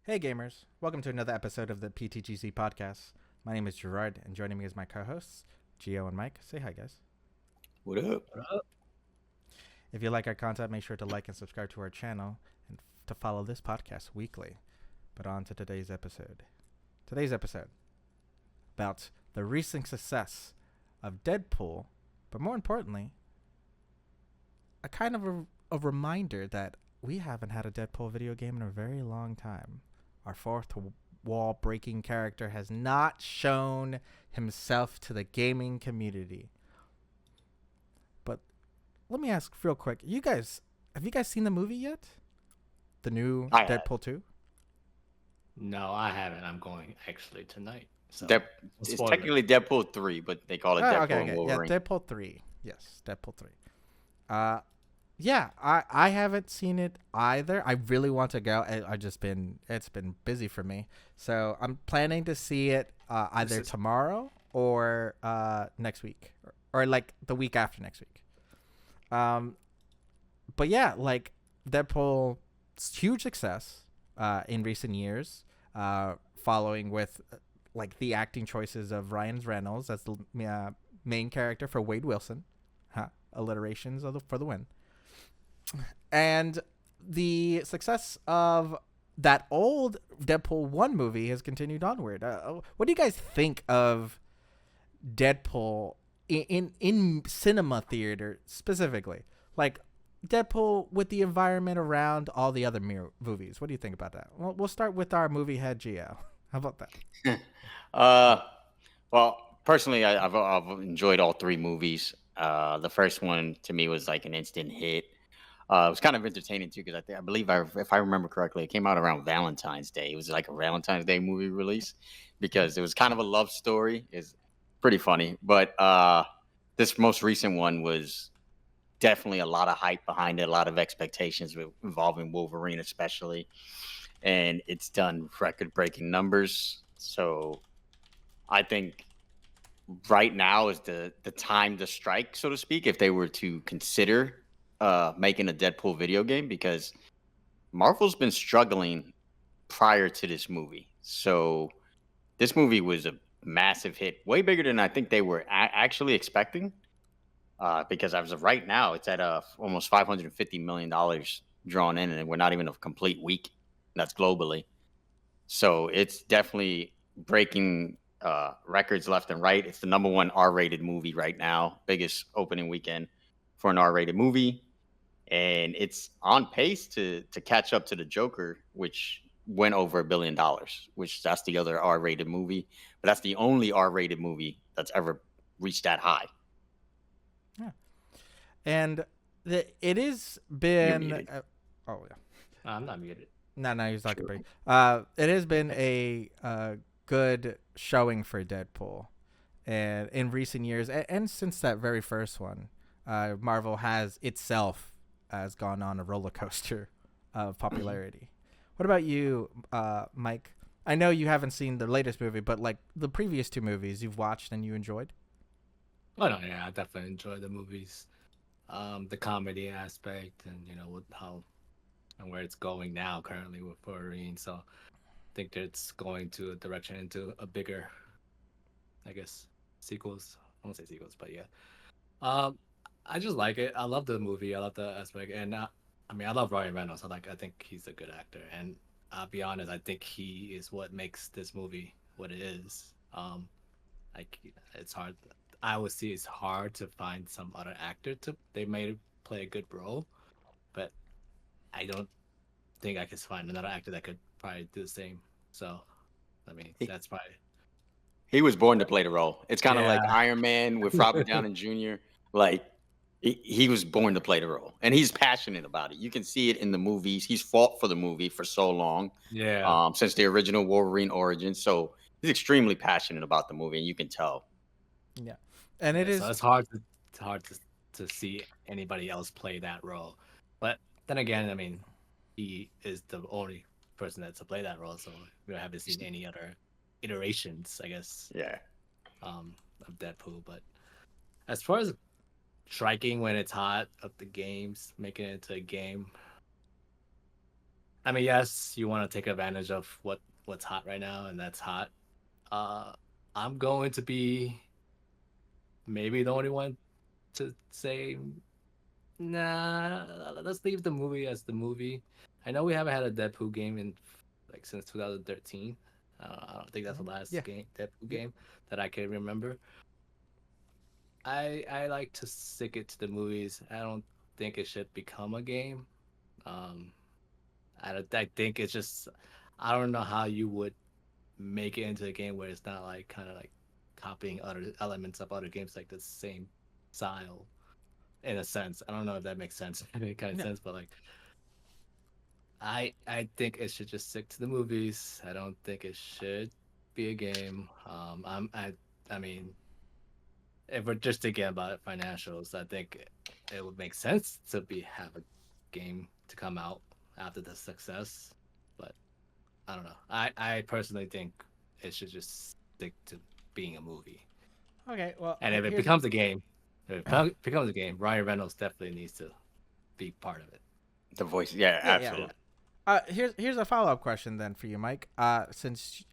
Hey gamers, welcome to another episode of the PTGC podcast. My name is Gerard, and joining me is my co-hosts, Gio and Mike. Say hi, guys. What up? If you like our content, make sure to like and subscribe to our channel and to follow this podcast weekly. But on to today's episode. Today's episode about the recent success of Deadpool, but more importantly, a kind of a reminder that we haven't had a Deadpool video game in a very long time. Our fourth wall breaking character has not shown himself to the gaming community. But let me ask real quick, have you guys seen the movie yet? The new I have. Deadpool 2? No, I haven't. I'm going actually tonight. So Dep- no it's spoilers. technically Deadpool 3, but they call it Oh, Deadpool okay, and okay. Yeah, Wolverine. Deadpool 3. Yes, Deadpool 3. Uh yeah, I haven't seen it either. I really want to go. It's been busy for me. So I'm planning to see it either tomorrow or next week or like the week after next week. Um but yeah, like Deadpool huge success in recent years, following with like the acting choices of Ryan Reynolds as the main character for Wade Wilson. Alliterations for the win. And the success of that old Deadpool 1 movie has continued onward. What do you guys think of Deadpool in cinema theater specifically? Like Deadpool with the environment around all the other movies. What do you think about that? Well, we'll start with our movie head, Gio. How about that? uh, well, personally, I've enjoyed all three movies. The first one to me was like an instant hit. It was kind of entertaining too because I believe if I remember correctly, it came out around Valentine's Day. It was like a Valentine's Day movie release because it was kind of a love story. It's pretty funny, but this most recent one was definitely a lot of hype behind it, a lot of expectations involving Wolverine, especially, and it's done record-breaking numbers. So I think right now is the time to strike, so to speak, if they were to consider making a Deadpool video game, because Marvel's been struggling prior to this movie. So this movie was a massive hit, way bigger than I think they were actually expecting. Because as of right now, it's at almost $550 million drawn in, and we're not even a complete week. That's globally. So it's definitely breaking records left and right. It's the number one R-rated movie right now, biggest opening weekend for an R-rated movie, and it's on pace to catch up to the Joker, which went over $1 billion. Which that's the other R-rated movie, but that's the only R-rated movie that's ever reached that high. Yeah. And it has You're been muted. oh yeah. I'm not muted. No, he's not Sure. good. It has been a good showing for Deadpool, and in recent years, and since that very first one, Marvel has gone on a roller coaster of popularity. What about you, Mike? I know you haven't seen the latest movie, but like the previous two movies you've watched and you enjoyed. Oh no, yeah, I definitely enjoy the movies. The comedy aspect and what how and where it's going now currently with Wolverine. So I think that it's going to a direction into a bigger, I guess, sequels. I won't say sequels, but yeah. Um, I just like it. I love the movie. I love the aspect, and I mean, I love Ryan Reynolds. I think he's a good actor, and I'll be honest, I think he is what makes this movie what it is. Like it's hard. I would see it's hard to find some other actor to they may play a good role, but I don't think I could find another actor that could probably do the same. So, I mean, He, that's probably he was born to play the role. It's kind of yeah. like Iron Man with Robert Downey Jr. Like he was born to play the role, and he's passionate about it. You can see it in the movies. He's fought for the movie for so long, Yeah. since the original Wolverine origin. So he's extremely passionate about the movie, and you can tell. Yeah, and it Yeah, so is. it's hard to see anybody else play that role. But then again, I mean, he is the only person that's to play that role, so we haven't seen any other iterations, I guess, Yeah. of Deadpool. But as far as striking when it's hot of the games, making it into a game, I mean, yes, you want to take advantage of what's hot right now, and that's hot. Uh, I'm going to be maybe the only one to say, nah, let's leave the movie as the movie. I know we haven't had a Deadpool game in like since 2013. I don't think that's the last Yeah. game Deadpool Yeah. game that I can remember. I like to stick it to the movies. I don't think it should become a game. Um, I think it's just I don't know how you would make it into a game where it's not like kind of like copying other elements of other games like the same style in a sense. I don't know if that makes sense. Any kind of Yeah. sense, but like I think it should just stick to the movies. I don't think it should be a game. I mean, if we're just thinking about financials, I think it would make sense to be have a game to come out after the success. But I don't know. I personally think it should just stick to being a movie. Okay. Well, And if it here's becomes a game, becomes a game, Ryan Reynolds definitely needs to be part of it. The voice, yeah, yeah, yeah. absolutely. Here's a follow up question then for you, Mike. Since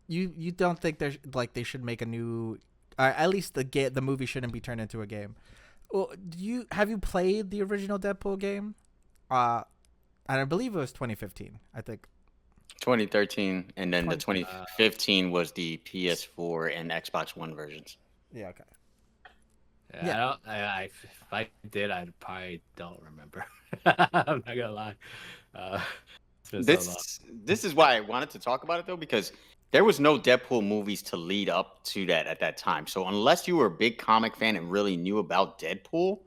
you don't think there's like they should make a new, at least the movie shouldn't be turned into a game. Well, have you played the original Deadpool game? And I believe it was 2015. I think 2013, and then the 20 2015 was the PS4 and Xbox One versions. Yeah. Okay. Yeah, Yeah. I don't. If I did, I probably don't remember. I'm not gonna lie. It's been so long. This is why I wanted to talk about it though, because there was no Deadpool movies to lead up to that at that time. So unless you were a big comic fan and really knew about Deadpool,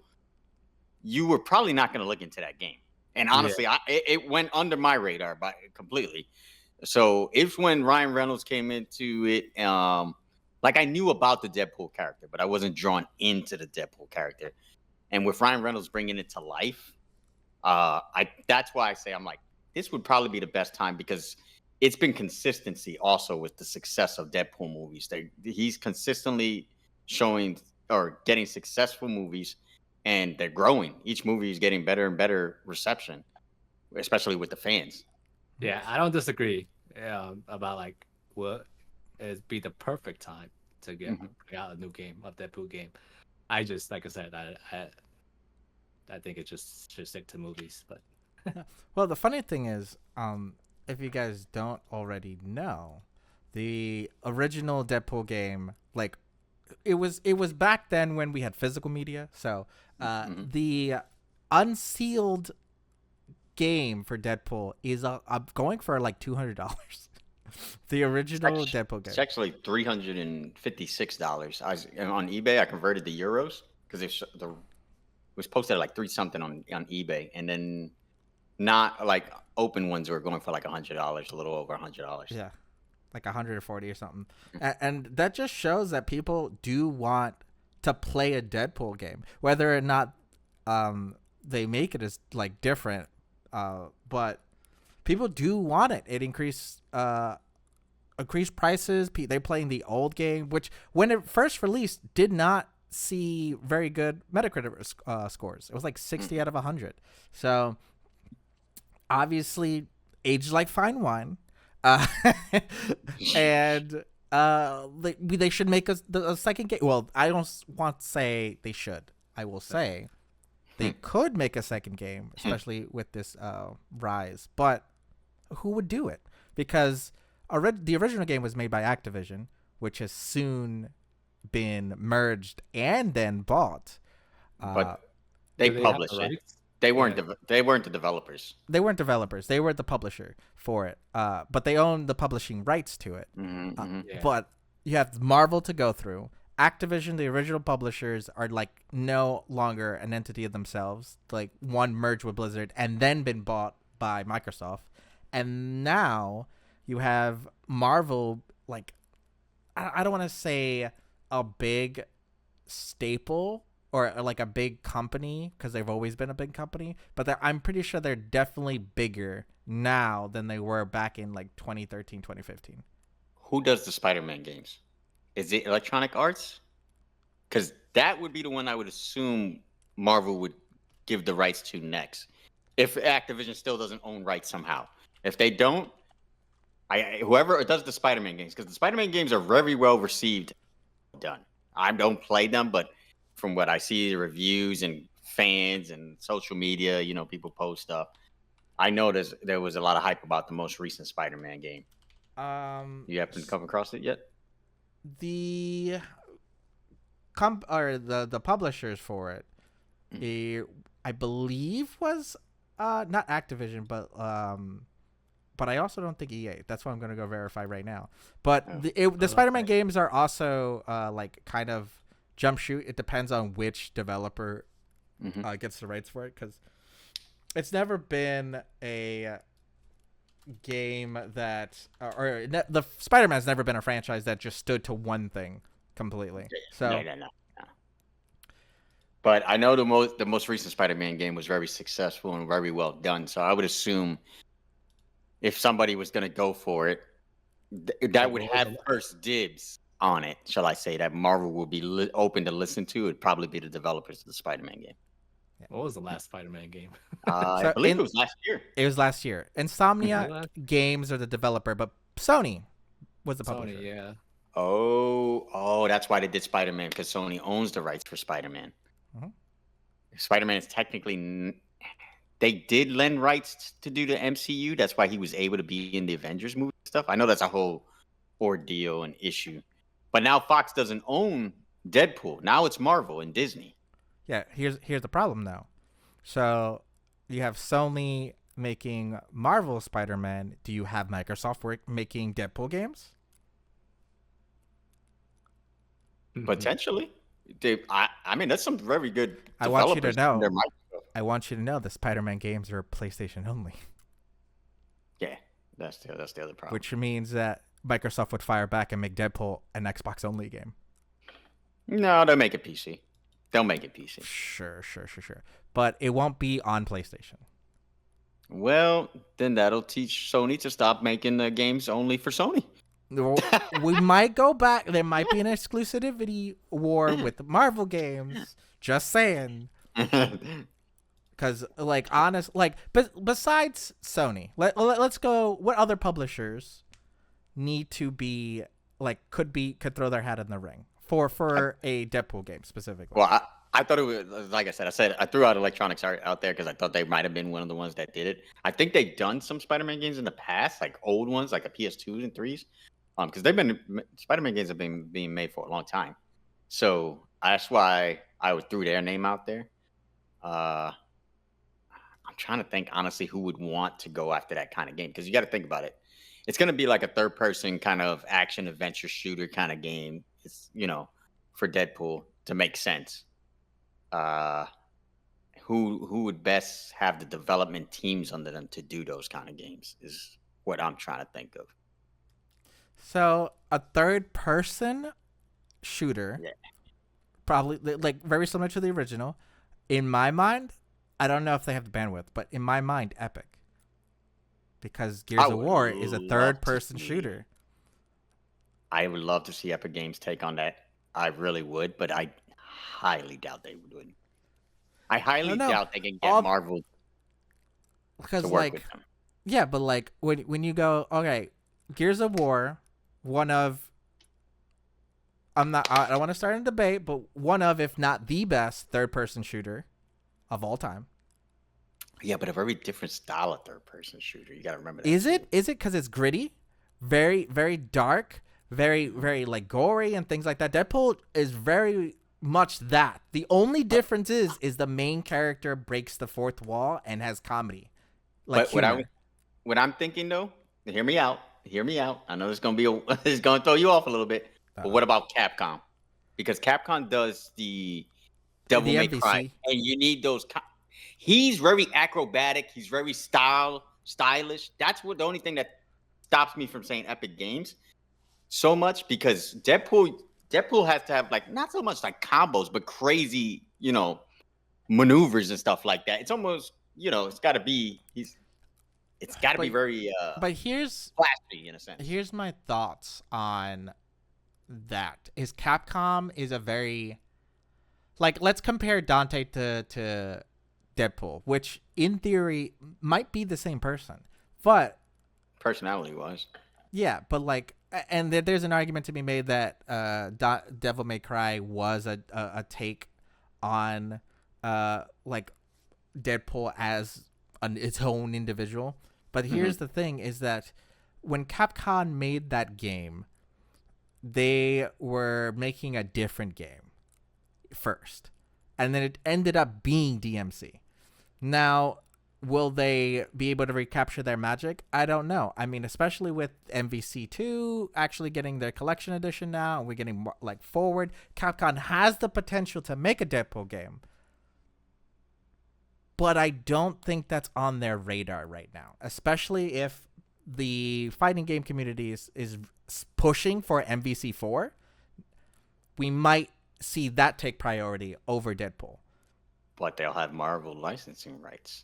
you were probably not going to look into that game. And honestly, it went under my radar by completely. So it's when Ryan Reynolds came into it. Like I knew about the Deadpool character, but I wasn't drawn into the Deadpool character. And with Ryan Reynolds bringing it to life, that's why I say I'm like, this would probably be the best time because it's been consistency also with the success of Deadpool movies. He's consistently showing or getting successful movies, and they're growing. Each movie is getting better and better reception, especially with the fans. Yeah, I don't disagree about like what is be the perfect time to get out a new game, a Deadpool game. I just like I said, I think it just should stick to movies. But Well, the funny thing is, if you guys don't already know, the original Deadpool game, like it was back then when we had physical media. So the unsealed game for Deadpool is going for like $200. The original Deadpool game. It's actually $356. On eBay. I converted the euros because it was posted at like 3 something on eBay, and then not like open ones were going for like $100, a little over $100. Yeah, like 140 or something, and that just shows that people do want to play a Deadpool game, whether or not they make it as like different, but people do want it. It increased prices. They're playing the old game, which when it first released did not see very good Metacritic scores. It was like 60 out of 100. So obviously aged like fine wine. And they should make a second game. Well, I don't want to say they should. I will say they could make a second game, especially with this rise. But who would do it? Because the original game was made by Activision, which has soon been merged and then bought. But they published it. They weren't the developers. They weren't developers. They were the publisher for it. But they own the publishing rights to it. But you have Marvel to go through. Activision, the original publishers, are like no longer an entity of themselves. Like one merged with Blizzard and then been bought by Microsoft. And now you have Marvel, like, I don't want to say a big staple or like a big company, because they've always been a big company, but I'm pretty sure they're definitely bigger now than they were back in like 2013, 2015. Who does the Spider-Man games? Is it Electronic Arts? Because that would be the one I would assume Marvel would give the rights to next. if Activision still doesn't own rights somehow. If they don't, whoever does the Spider-Man games, because the Spider-Man games are very well received, done. I don't play them, but from what I see, the reviews and fans and social media, people post stuff. I noticed there was a lot of hype about the most recent Spider-Man game. You haven't come across it yet? The the publishers for it, I believe was not Activision, but I also don't think EA. That's why I'm going to go verify right now. But the Spider-Man games are also like kind of jump shoot. It depends on which developer gets the rights for it, because it's never been a game that the Spider-Man's never been a franchise that just stood to one thing completely. So no. But I know the most recent Spider-Man game was very successful and very well done. So I would assume if somebody was going to go for it, that would have first dibs on it. Shall I say that Marvel would be open to listen to? It'd probably be the developers of the Spider-Man game. What was the last Spider-Man game? I believe it was last year. It was last year. Insomnia Games are the developer, but Sony was the publisher. Sony, yeah. Oh, that's why they did Spider-Man, because Sony owns the rights for Spider-Man. Mm-hmm. Spider-Man is technically... They did lend rights to do the MCU. That's why he was able to be in the Avengers movie stuff. I know that's a whole ordeal and issue. But now Fox doesn't own Deadpool. Now it's Marvel and Disney. Yeah, here's the problem though. So you have Sony making Marvel Spider-Man. Do you have Microsoft making Deadpool games? Potentially. I mean, that's some very good developers. I want you to know the Spider-Man games are PlayStation only. Yeah, that's the other problem. Which means that Microsoft would fire back and make Deadpool an Xbox only game. No, they'll make it PC. Sure. But it won't be on PlayStation. Well, then that'll teach Sony to stop making the games only for Sony. We might go back. There might be an exclusivity war with Marvel games. Just saying. Because, besides Sony, let's go. What other publishers need to be could throw their hat in the ring for a Deadpool game specifically? Well, I thought it was, like I said, I threw out Electronics out there because I thought they might have been one of the ones that did it. I think they've done some Spider-Man games in the past, like old ones, like a PS2s and 3s. Because Spider-Man games have been being made for a long time. So that's why I threw their name out there. I'm trying to think, honestly, who would want to go after that kind of game. Because you got to think about it. It's going to be like a third-person kind of action-adventure shooter kind of game. It's, for Deadpool to make sense. Who would best have the development teams under them to do those kind of games is what I'm trying to think of. So a third-person shooter, probably very similar to the original. In my mind, I don't know if they have the bandwidth, but in my mind, Epic, because Gears of War is a third-person shooter. I would love to see Epic Games take on that. I really would, but I highly doubt they would. I highly doubt they can get Marvel to work with them. Yeah, but when you go, okay, Gears of War. I don't want to start a debate, but one of, if not the best third-person shooter of all time. Yeah, but a very different style of third-person shooter. You got to remember that. Is it because it's gritty, very, very dark, very, very gory and things like that? Deadpool is very much that. The only difference is the main character breaks the fourth wall and has comedy. But what I'm thinking though, hear me out. I know it's gonna it's gonna throw you off a little bit. But what about Capcom? Because Capcom does the Devil May Cry, and you need those. He's very acrobatic. He's very stylish. That's the only thing that stops me from saying Epic Games so much, because Deadpool has to have not so much combos, but crazy, maneuvers and stuff like that. It's almost, it's got to be It's got to be very but here's flashy in a sense. Here's my thoughts on that. Is Capcom is a very let's compare Dante to Deadpool, which in theory might be the same person, but Personality wise. yeah, but like, and there's an argument to be made that Devil May Cry was a take on like Deadpool as its own individual. But here's the thing: is that when Capcom made that game, they were making a different game first, and then it ended up being DMC. Now, will they be able to recapture their magic? I don't know. I mean, especially with MVC2 actually getting their collection edition now, and we're getting more, like, forward. Capcom has the potential to make a Deadpool game, but I don't think that's on their radar right now, especially if the fighting game community is pushing for MVC4. We might see that take priority over Deadpool. But they'll have Marvel licensing rights.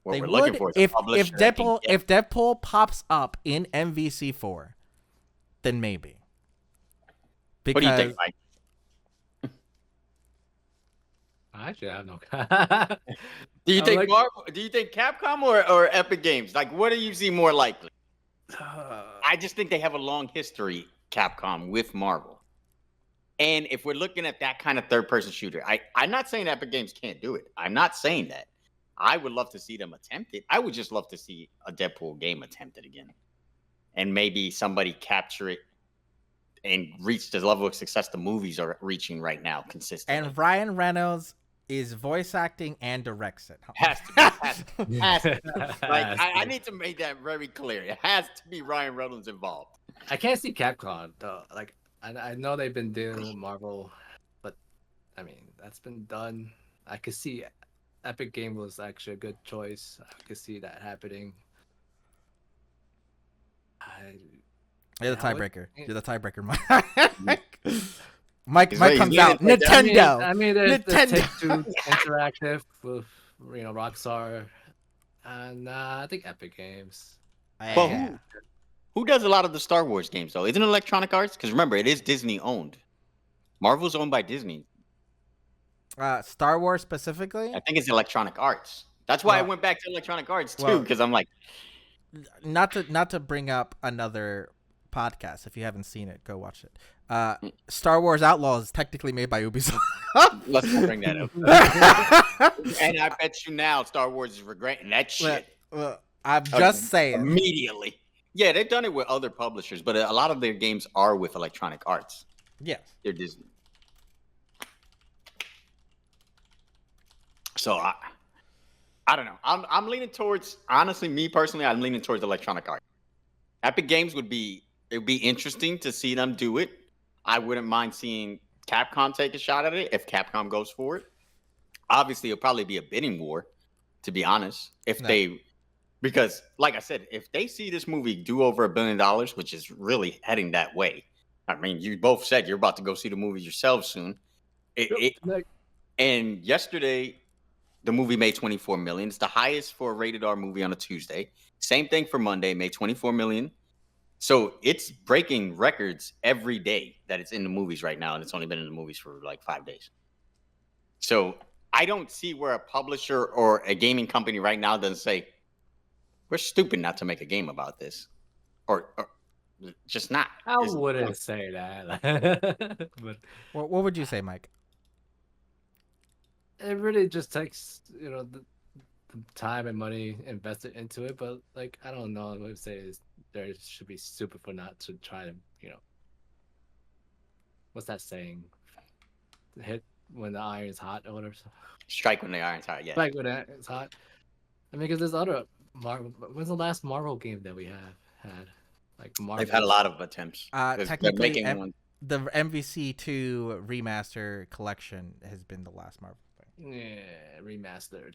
What They we're would looking for is a if publisher that can get- if Deadpool pops up in MVC4, then maybe. What do you think, Mike? I actually have no. Do you I'm think like- Marvel? Do you think Capcom or Epic Games? Like, what do you see more likely? I just think they have a long history, Capcom, with Marvel. And if we're looking at that kind of third-person shooter, I'm not saying Epic Games can't do it. I'm not saying that. I would love to see them attempt it. I would just love to see a Deadpool game attempted again. And maybe somebody capture it and reach the level of success the movies are reaching right now consistently. And Ryan Reynolds is voice acting and directs it. Has to be. Has to be. Like, I need to make that very clear. It has to be Ryan Reynolds involved. I can't see Capcom though. Like I know they've been doing Marvel, but I mean that's been done. I could see Epic Game was actually a good choice. I could see that happening. You're the Yeah, tiebreaker. You're the tiebreaker, Mike. Mike He's comes leaning out. like that. Nintendo. I mean there's Nintendo. Take-Two Interactive with Rockstar, and I think Epic Games. Well, Yeah. who does a lot of the Star Wars games, though? Isn't it Electronic Arts? Because remember, it is Disney owned. Marvel's owned by Disney. Star Wars specifically? I think it's Electronic Arts. That's why I Well- went back to Electronic Arts, too, well- because I'm like, Not to bring up another podcast. If you haven't seen it, go watch it. Star Wars Outlaws is technically made by Ubisoft. let's not bring that up. And I bet you now Star Wars is regretting that shit Well, I'm just saying. immediately. Yeah, they've done it with other publishers, but a lot of their games are with Electronic Arts. Yes. They're Disney. So I don't know. I'm leaning towards, honestly, me personally, I'm leaning towards Electronic Arts. Epic Games would be interesting to see them do it. I wouldn't mind seeing Capcom take a shot at it if Capcom goes for it. Obviously, it'll probably be a bidding war, to be honest. Because like I said, if they see this movie do over $1 billion, which is really heading that way. I mean, you both said you're about to go see the movie yourselves soon. And yesterday, the movie made $24 million. It's the highest for a rated R movie on a Tuesday. Same thing for Monday, made $24 million. So it's breaking records every day that it's in the movies right now, and it's only been in the movies for like 5 days. So I don't see where a publisher or a gaming company right now doesn't say, we're stupid not to make a game about this. Or just not. I wouldn't say that. But What would you say, Mike? it really just takes, the time and money invested into it. But like, I don't know. I would say is there should be stupid for not to try to, what's that saying? Hit when the iron's hot or whatever. Strike when the iron's hot, yeah. Strike when it's hot. I mean, because there's other Marvel. When's the last Marvel game that we have had? Like Marvel. They've had a lot of attempts. They're Technically, making one. the MVC2 remaster collection has been the last Marvel thing. Yeah, remastered.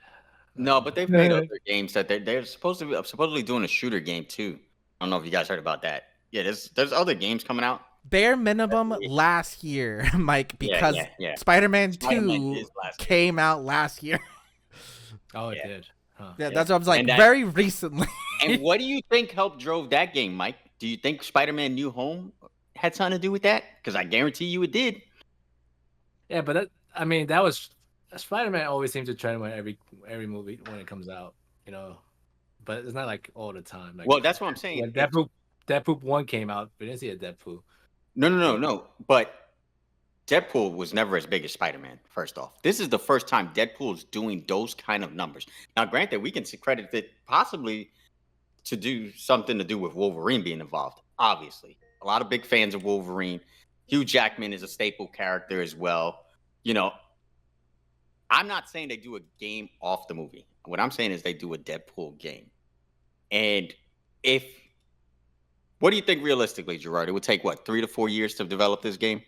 No, but they've made other games that they're supposedly doing a shooter game too. I don't know if you guys heard about that. Yeah, there's other games coming out. Bare minimum last year, Mike, because yeah. Spider-Man 2 Spider-Man is last year. came out last year. Oh, it Yeah. did. Huh. Yeah, that's what I was like, And that- very recently. And what do you think helped drove that game, Mike? Do you think Spider-Man New Home had something to do with that? Because I guarantee you it did. Yeah, but that was Spider-Man always seems to trend when every movie when it comes out, you know. But it's not like all the time. Like Well, that's what I'm saying. when Deadpool 1 came out, we didn't see a Deadpool. No. But Deadpool was never as big as Spider-Man. First off, this is the first time Deadpool is doing those kind of numbers. Now, granted, we can credit it possibly to do something to do with Wolverine being involved. Obviously, a lot of big fans of Wolverine. Hugh Jackman is a staple character as well. You know, I'm not saying they do a game off the movie. What I'm saying is they do a Deadpool game. And if, what do you think realistically, Gerard? It would take what, 3 to 4 years to develop this game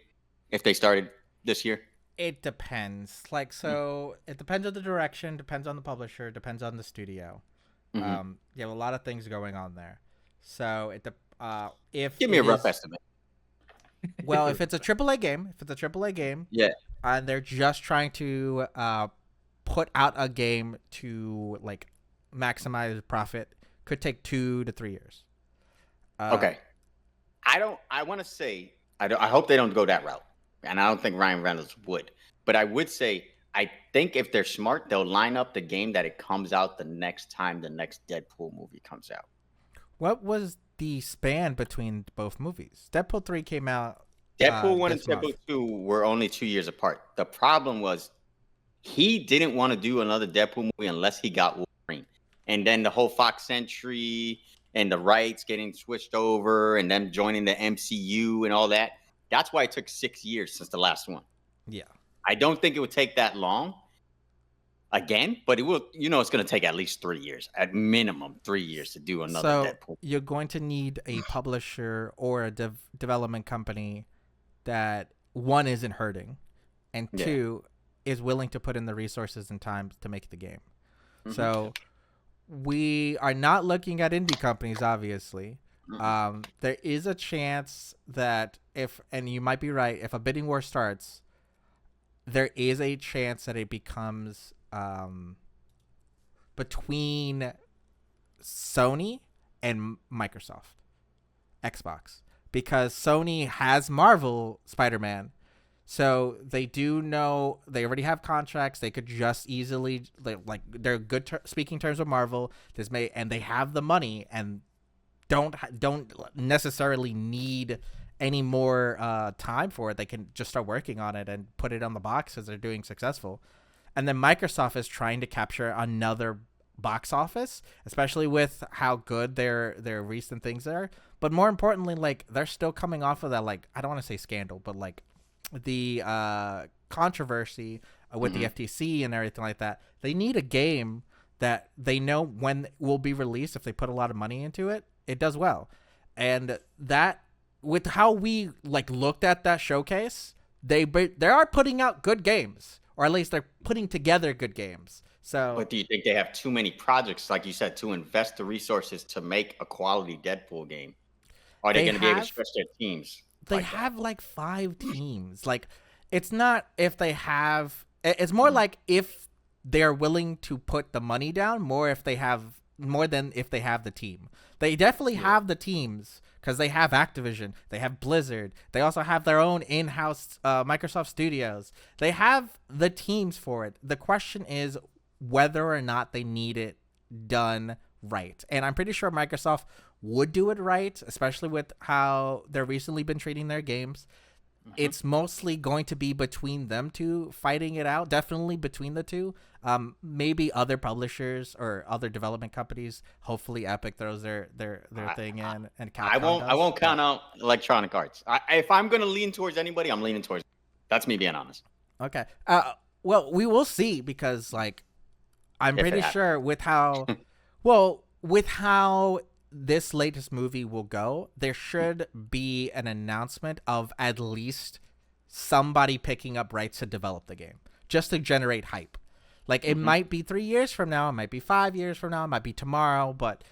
if they started this year? It depends. Like, so it depends on the direction, depends on the publisher, depends on the studio. Mm-hmm. You have a lot of things going on there. So if Give me a rough estimate. Well, if it's a AAA game, Yeah. and they're just trying to put out a game to like maximize profit, could take 2 to 3 years. Okay. I want to say, I hope they don't go that route. And I don't think Ryan Reynolds would. But I would say, I think if they're smart, they'll line up the game that it comes out the next time the next Deadpool movie comes out. What was the span between both movies? Deadpool 3 came out. Deadpool 1 and this month. Deadpool 2 were only 2 years apart. The problem was he didn't want to do another Deadpool movie unless he got Wolverine. And then the whole Fox Century and the rights getting switched over and them joining the MCU and all that. That's why it took 6 years since the last one. Yeah. I don't think it would take that long again, but it will, it's going to take at least 3 years, at minimum 3 years to do another Deadpool. You're going to need a publisher or a development company that, one, isn't hurting, and two, is willing to put in the resources and time to make the game. Mm-hmm. So we are not looking at indie companies, obviously. Mm-hmm. There is a chance that and you might be right, if a bidding war starts, there is a chance that it becomes between Sony and Microsoft, Xbox, because Sony has Marvel Spider-Man, so they do know they already have contracts. They could just easily they're good speaking terms with Marvel. And they have the money and don't necessarily need any more time for it. They can just start working on it and put it on the box as they're doing successful. And then Microsoft is trying to capture another box office, especially with how good their recent things are. But more importantly, like, they're still coming off of that, like, I don't want to say scandal, but like the controversy with the FTC and everything like that. They need a game that they know when will be released. If they put a lot of money into it, it does well. And that, with how we like looked at that showcase, they are putting out good games, or at least they're putting together good games. So, but do you think they have too many projects, like you said, to invest the resources to make a quality Deadpool game? Are they going to be able to stretch their teams? They have like 5 teams. Like, it's not if they have. It's more like if they're willing to put the money down. More than if they have the team. They definitely have the teams, because they have Activision, they have Blizzard, they also have their own in-house Microsoft Studios. They have the teams for it. The question is whether or not they need it done right. And I'm pretty sure Microsoft would do it right, especially with how they've recently been treating their games. Mm-hmm. It's mostly going to be between them two fighting it out, definitely between the two. Maybe other publishers or other development companies. Hopefully, Epic throws their thing in, and Capcom I won't count out Electronic Arts. If I'm going to lean towards anybody, I'm leaning towards. That's me being honest. Okay. Well, we will see, because like I'm pretty sure with how this latest movie will go, there should be an announcement of at least somebody picking up rights to develop the game, just to generate hype. Like, it might be 3 years from now, it might be 5 years from now, it might be tomorrow, but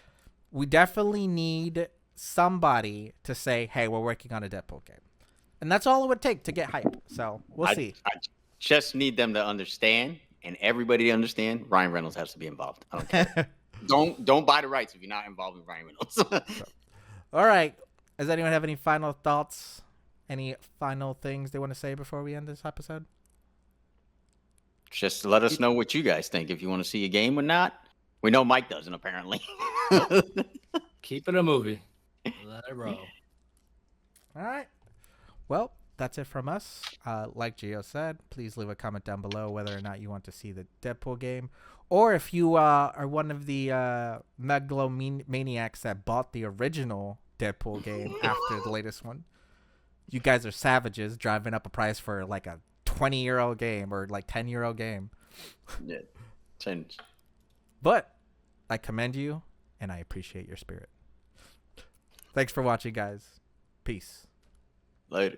we definitely need somebody to say, hey, we're working on a Deadpool game. And that's all it would take to get hype. So we'll see. I just need them to understand, and everybody to understand, Ryan Reynolds has to be involved. I don't care. Don't buy the rights if you're not involved with Ryan Reynolds. All right. Does anyone have any final thoughts? Any final things they want to say before we end this episode? just let us know what you guys think. If you want to see a game or not. We know Mike doesn't, apparently. Keep it a movie. Let it roll. All right. Well, that's it from us. Like Gio said, please leave a comment down below whether or not you want to see the Deadpool game. Or if you are one of the megalomaniacs that bought the original Deadpool game after the latest one. You guys are savages driving up a price for like a 20-year-old game or like 10-year-old game. Yeah. Change. But I commend you, and I appreciate your spirit. Thanks for watching, guys. Peace. Later.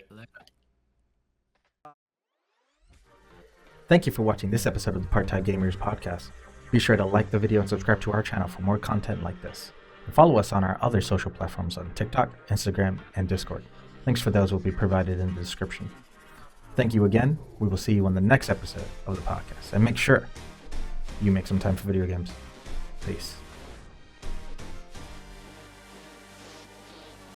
Thank you for watching this episode of the Part-Time Gamers Podcast. Be sure to like the video and subscribe to our channel for more content like this. And follow us on our other social platforms on TikTok, Instagram, and Discord. Links for those will be provided in the description. Thank you again. We will see you on the next episode of the podcast. And make sure you make some time for video games. Peace.